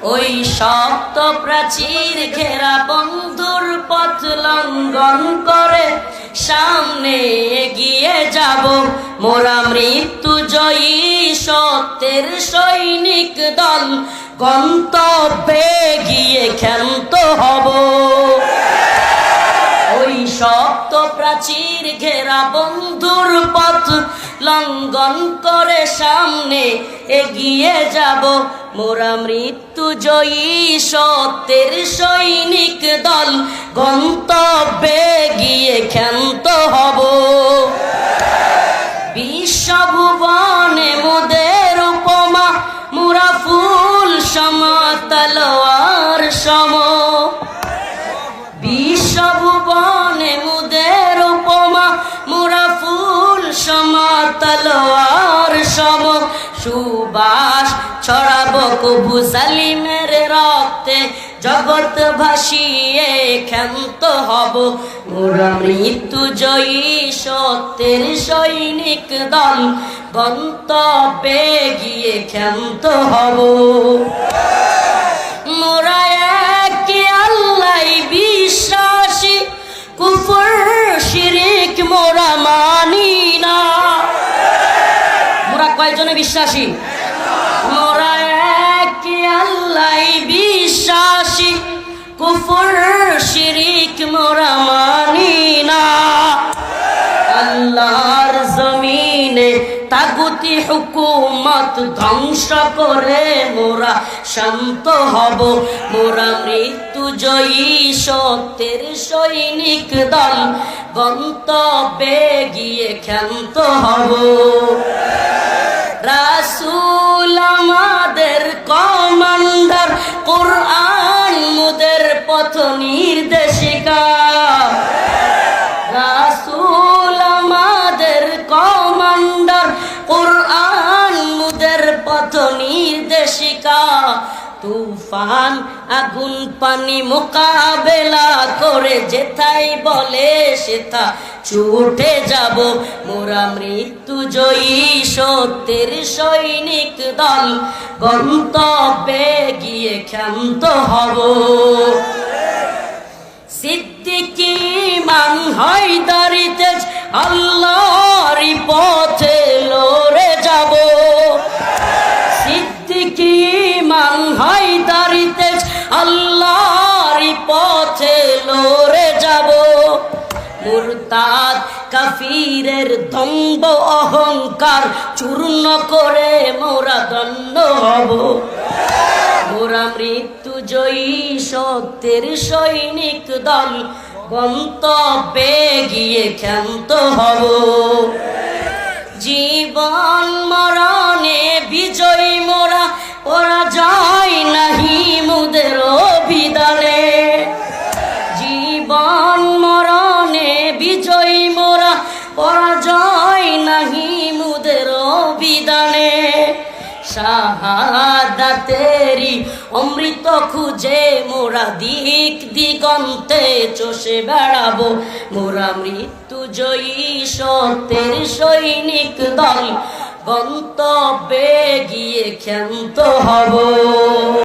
ওই শক্ত প্রাচীর ঘেরা বন্ধুর পথ লঙ্ঘন করে সামনে এগিয়ে যাব মোরা মৃত্যু জয়ী সত্যের সৈনিক দল গন্তব্যে গিয়ে ক্ষান্ত হব ওই শক্ত প্রাচীর ঘেরা বন্ধুর পথ লঙ্ঘন করে সামনে এগিয়ে যাব মোরা মৃত্যু জয়ী সত্যের সৈনিক দল গন্তব্যে গিয়ে ক্ষান্ত হব বিশ্বভুবনে মোদের উপমা মোরা ফুল সম তলোয়ার সম বিশ্বভুবনে মোদের উপমা মোরা ফুল সম তলোয়ার সম সুবাস ছড়াবো কবু সালিমের রক্তে জগৎ ভাসিয়ে ক্ষান্ত হব মোরা মৃত্যু জয়ী সত্যের সৈনিক দল গন্তব্যে গিয়ে ক্ষান্ত হব মোরা এক আল্লাহ বিশ্বাসী কুফর শিরিক মোরা মানি না মোরা কয়জনে বিশ্বাসী মোরা এক আল্লাহ বিশ্বাসী কুফর শিরিক মোরা মানি না আল্লাহর জমিনে তাগুতি হুকুমত ধ্বংস করে মোরা শান্ত হব মোরা মৃত্যু জয়ী সত্যের সৈনিক দল গন্তব্যে গিয়ে ক্ষান্ত হব রাসূল আমাদের কমান্ডার কোরআন মোদের পথ নির্দেশিকা রাসূল আমাদের কমান্ডার কোরআন মোদের পথ নির্দেশিকা তুফান আগুন পানি মোকাবেলা করে যেথায় বলে সেথা ছুটে যাব মোরা মৃত্যু জয়ী সত্যের সৈনিক দল গন্তব্যে গিয়ে ক্ষান্ত হব সিদ্দিকী মান হায়দারি তেজ আল্লাহর পথে লড়ে যাব সিদ্দিকী মান হায়দারি তেজ আল্লাহর পথে লড়ে যাব মুরতাদ কাফিরের দম্ভ অহংকার চূর্ণ করে মোরা দণ্ড হব মোরা মৃত্যু জয়ী সত্যের সৈনিক দল গন্তব্যে গিয়ে ক্ষান্ত হব জীবন মরণে বিজয়ী মোরা পরাজয় নাহি মোদের অভিধানে জীবন মরণে বিজয়ী মোরা পরাজয় নাহি মোদের অভিধানে শাহাদাতেরি অমৃত খুঁজে মোরা দিক দিগন্তে চষে বেড়াবো মোরা মৃত্যু জয়ী সত্যের সৈনিক দল গন্তব্যে গিয়ে ক্ষান্ত হব।